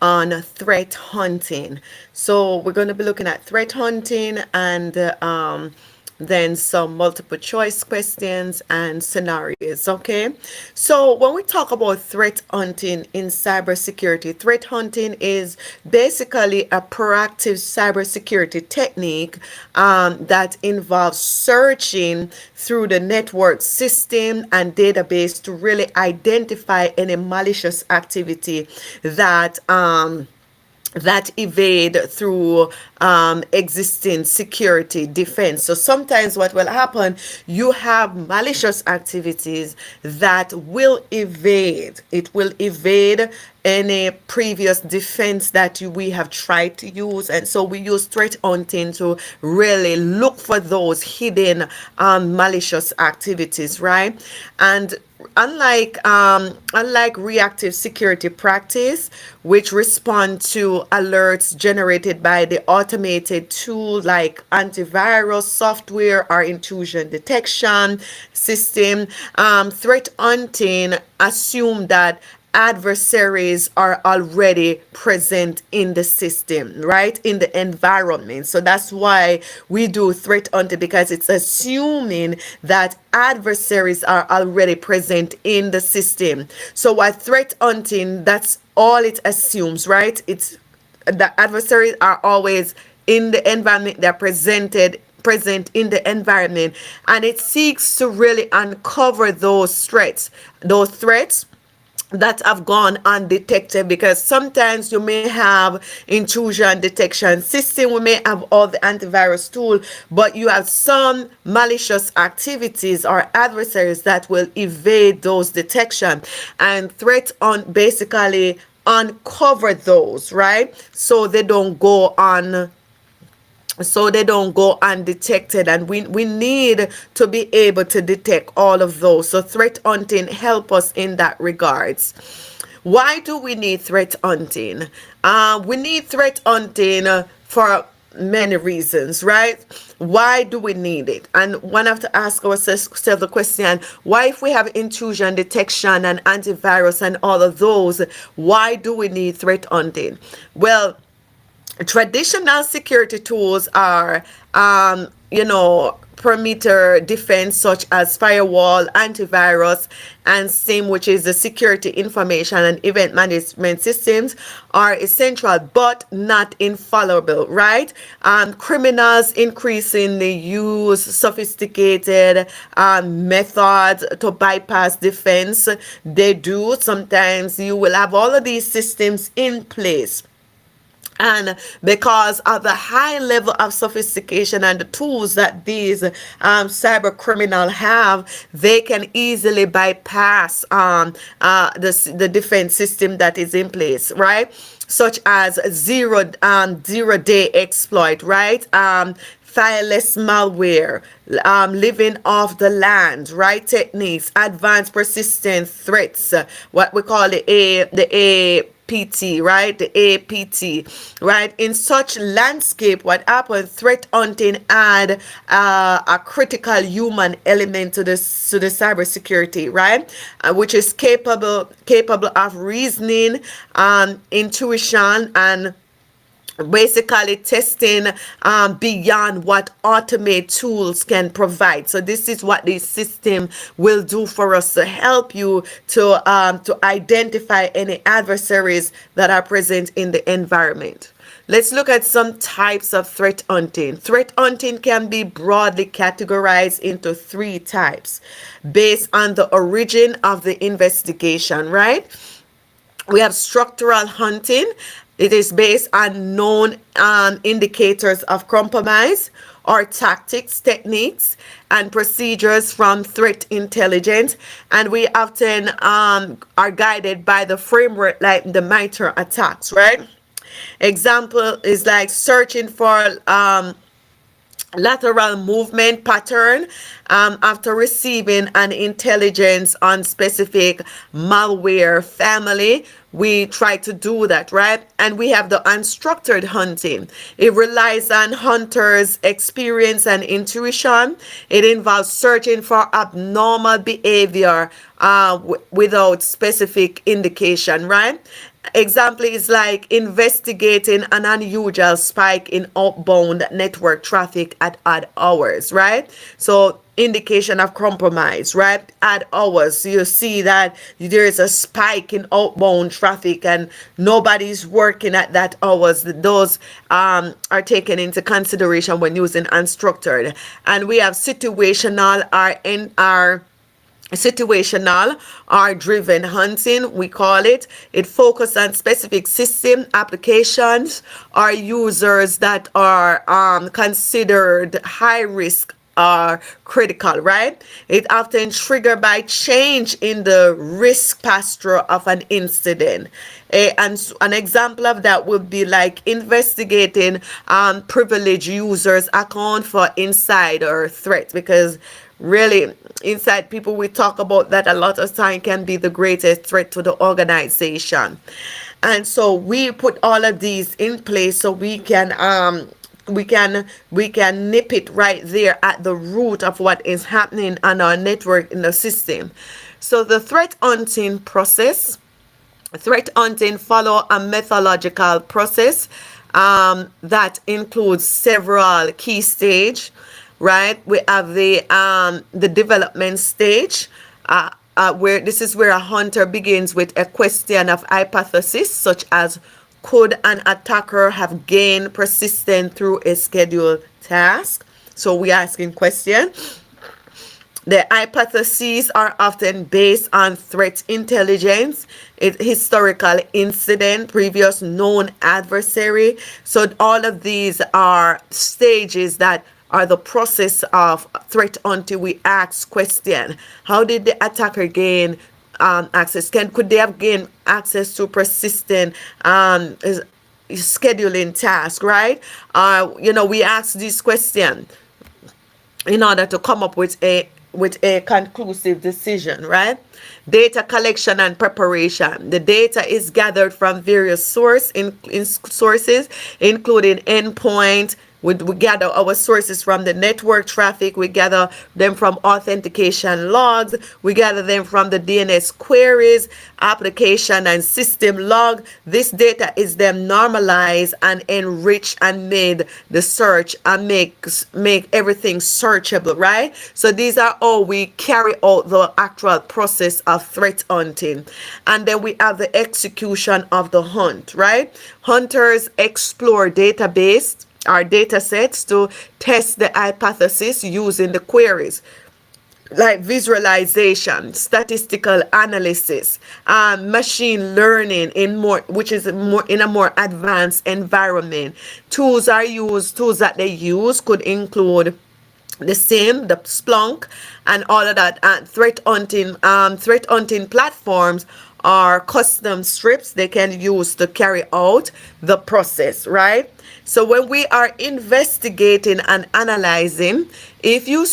on threat hunting. So we're going to be looking at threat hunting and then some multiple choice questions and scenarios. Okay, so when we talk about threat hunting in cybersecurity, threat hunting is basically a proactive cybersecurity technique that involves searching through the network system and database to really identify any malicious activity that evade through existing security defense. So sometimes what will happen, you have malicious activities that will evade. It will evade any previous defense that we have tried to use, and so we use threat hunting to really look for those hidden malicious activities, right? And unlike reactive security practice, which respond to alerts generated by the automated tool like antivirus software or intrusion detection system, threat hunting assume that adversaries are already present in the system, right? In the environment. So that's why we do threat hunting, because it's assuming that adversaries are already present in the system. So what threat hunting, that's all it assumes, right? It's the adversaries are always in the environment, they're present in the environment, and it seeks to really uncover those threats that have gone undetected, because sometimes you may have intrusion detection system, we may have all the antivirus tool, but you have some malicious activities or adversaries that will evade those detection, and threat on basically uncover those, right? So they don't go undetected, and we need to be able to detect all of those. So threat hunting help us in that regards. Why do we need threat hunting? We need threat hunting for many reasons, right? Why do we need it? And one have to ask ourselves the question, why, if we have intrusion detection and antivirus and all of those, why do we need threat hunting? Well, traditional security tools are perimeter defense, such as firewall, antivirus, and SIEM, which is the security information and event management systems, are essential but not infallible, right? Criminals increasingly use sophisticated methods to bypass defense. They do. Sometimes you will have all of these systems in place, and because of the high level of sophistication and the tools that these cyber criminals have, they can easily bypass the defense system that is in place, right? Such as zero day exploit, right? Fileless malware, living off the land, right? Techniques, advanced persistent threats, what we call the APT, right? The APT, right? In such landscape, what happened? Threat hunting add a critical human element to the cybersecurity, right? Which is capable of reasoning, intuition, and basically testing beyond what automate tools can provide. So this is what this system will do for us, to help you to identify any adversaries that are present in the environment. Let's look at some types of threat hunting. Threat hunting can be broadly categorized into three types based on the origin of the investigation, right? We have structural hunting. It is based on known indicators of compromise or tactics, techniques, and procedures from threat intelligence. And we often are guided by the framework like the MITRE attacks, right? Example is like searching for lateral movement pattern after receiving an intelligence on specific malware family. We try to do that, right? And we have the unstructured hunting. It relies on hunters' experience and intuition. It involves searching for abnormal behavior without specific indication, right? Example is like investigating an unusual spike in outbound network traffic at odd hours, right? So indication of compromise, right? Odd hours, you see that there is a spike in outbound traffic and nobody's working at that hours. Those are taken into consideration when using unstructured. And we have situational, situational or driven hunting, we call it. It focuses on specific system applications or users that are considered high risk or critical, right? It often triggered by change in the risk posture of an incident. And an example of that would be like investigating privileged users account for insider threats, because really inside people, we talk about that a lot of time, can be the greatest threat to the organization. And so we put all of these in place so we can nip it right there at the root of what is happening on our network in the system. So the threat hunting process, threat hunting follow a methodological process that includes several key stage, right? We have the development stage, where this is where a hunter begins with a question of hypothesis, such as could an attacker have gained persistent through a scheduled task? So we asking question. The hypotheses are often based on threat intelligence, historical incident, previous known adversary. So all of these are stages that are the process of threat until we ask question. How did the attacker gain access? Could they have gained access to persistent scheduling task, right? We ask this question in order to come up with a conclusive decision, right? Data collection and preparation. The data is gathered from various sources, including endpoint. We gather our sources from the network traffic. We gather them from authentication logs. We gather them from the DNS queries, application and system log. This data is then normalized and enriched and made the search and make everything searchable, right? So these are all we carry out the actual process of threat hunting. And then we have the execution of the hunt, right? Hunters explore database our data sets to test the hypothesis using the queries like visualization, statistical analysis, machine learning which is more in a more advanced environment. Tools that they use could include the SIEM, the Splunk, and all of that. Threat hunting platforms are custom scripts they can use to carry out the process, right? So when we are investigating and analyzing, if you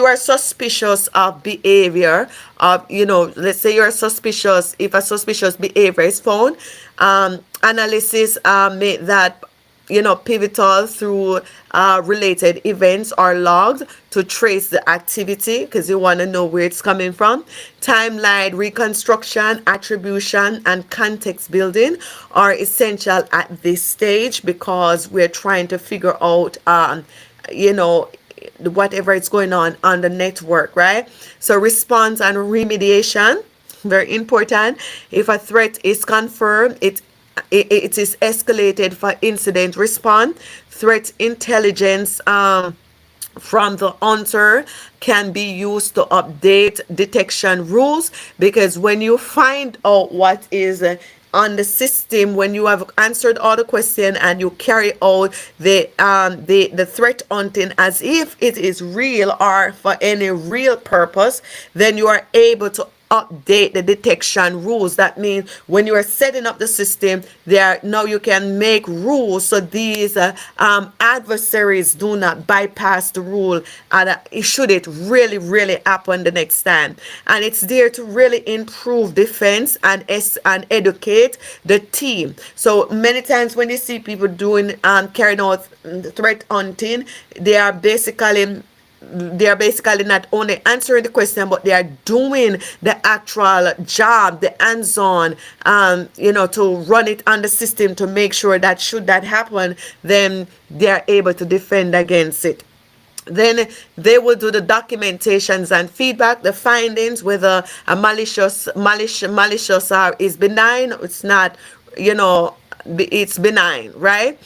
are suspicious of behavior of, let's say you're suspicious, if a suspicious behavior is found, analysis make that pivotal through related events or logs to trace the activity, because you want to know where it's coming from. Timeline reconstruction, attribution, and context building are essential at this stage, because we're trying to figure out whatever is going on the network, right? So response and remediation, very important. If a threat is confirmed, it is escalated for incident response. Threat intelligence from the hunter can be used to update detection rules, because when you find out what is on the system, when you have answered all the questions and you carry out the threat hunting as if it is real or for any real purpose, then you are able to update the detection rules. That means when you are setting up the system, now you can make rules so these adversaries do not bypass the rule, and should it really happen the next time. And it's there to really improve defense and educate the team. So many times when you see people doing carrying out threat hunting, they are basically they are basically not only answering the question, but they are doing the actual job, the hands-on, to run it on the system to make sure that should that happen, then they are able to defend against it. Then they will do the documentations and feedback, the findings, whether a malicious or is benign. It's not, it's benign, right?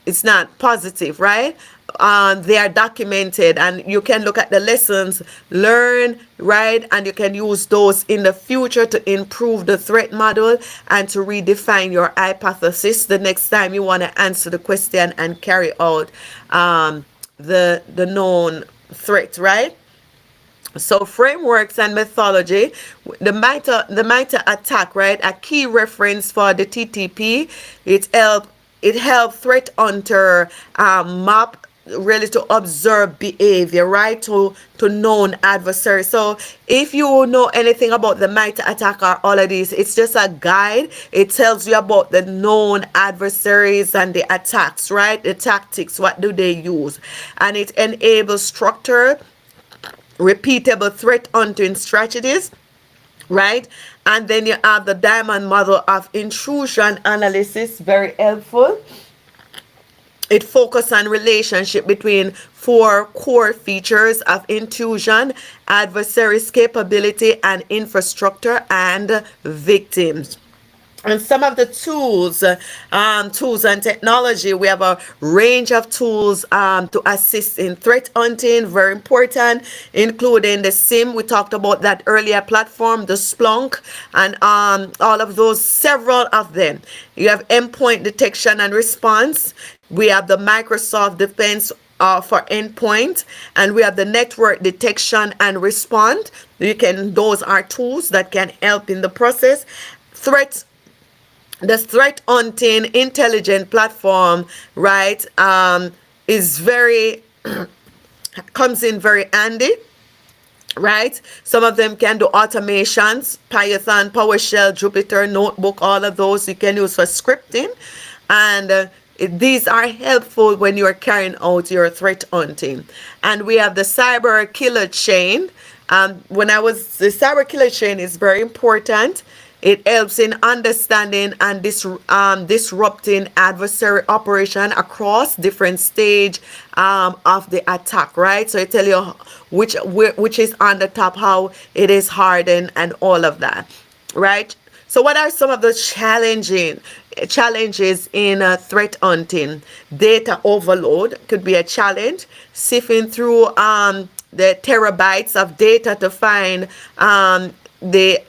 It's not positive, right? They are documented, and you can look at the lessons learned, right? And you can use those in the future to improve the threat model and to redefine your hypothesis the next time you want to answer the question and carry out the known threat, right? So frameworks and methodology, the MITRE ATT&CK, right? A key reference for the TTP. It helped threat hunter map really to observe behavior, right, to known adversaries. So if you know anything about the MITRE ATT&CK or all of these, it's just a guide. It tells you about the known adversaries and the attacks, right, the tactics, what do they use, and it enables structured repeatable threat hunting strategies, right? And then you have the diamond model of intrusion analysis, very helpful. It focuses on relationship between 4 core features of intrusion: adversaries, capability, and infrastructure, and victims. And some of the tools and technology, we have a range of tools to assist in threat hunting, very important, including the SIM. We talked about that earlier platform, the Splunk, and all of those, several of them. You have endpoint detection and response. We have the Microsoft Defense for endpoint, and we have the network detection and response. Those are tools that can help in the process. The threat hunting intelligent platform, right, is very comes in very handy, right? Some of them can do automations, Python, PowerShell, Jupyter Notebook, all of those you can use for scripting, and these are helpful when you are carrying out your threat hunting. And we have the cyber killer chain. The cyber killer chain is very important. It helps in understanding and disrupting adversary operation across different stage of the attack, right? So it tell you which is on the top, how it is hardened, and all of that, right? So what are some of the challenges in threat hunting? Data overload could be a challenge. Sifting through the terabytes of data to find the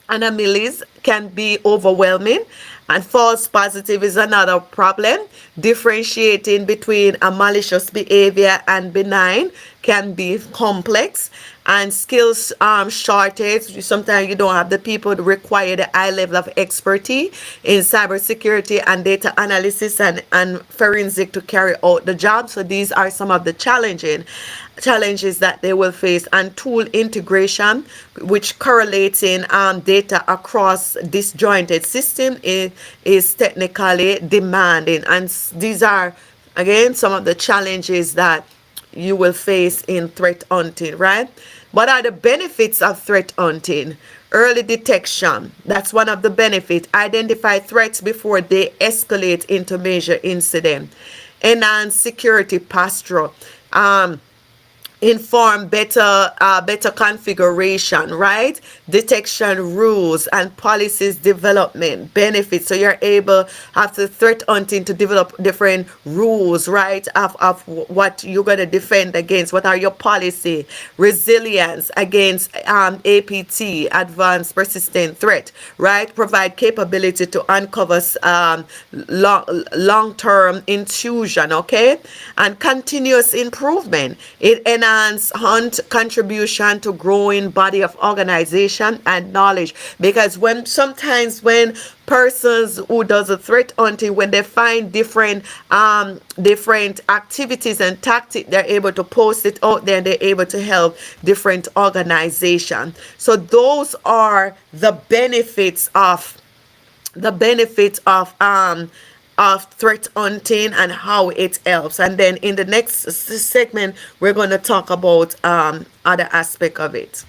anomalies can be overwhelming, and false positive is another problem. Differentiating between a malicious behavior and benign can be complex, and skills shortage. Sometimes you don't have the people that require the high level of expertise in cybersecurity and data analysis and forensic to carry out the job. So these are some of the challenges that they will face. And tool integration, which correlating data across disjointed system, is technically demanding. And these are, again, some of the challenges that you will face in threat hunting, right? What are the benefits of threat hunting? Early detection, that's one of the benefits. Identify threats before they escalate into major incident. Enhance security posture. Inform better configuration, right? Detection rules and policies development benefits. So you're able, after threat hunting, to develop different rules, right, of what you're going to defend against. What are your policy? Resilience against APT, advanced persistent threat, right? Provide capability to uncover long-term intrusion, okay? And continuous improvement. It hunt contribution to growing body of organization and knowledge, because sometimes when persons who does a threat hunting, when they find different activities and tactics, they're able to post it out there, and they're able to help different organizations. So those are the benefits of of threat hunting and how it helps. And then in the next segment, we're going to talk about other aspect of it.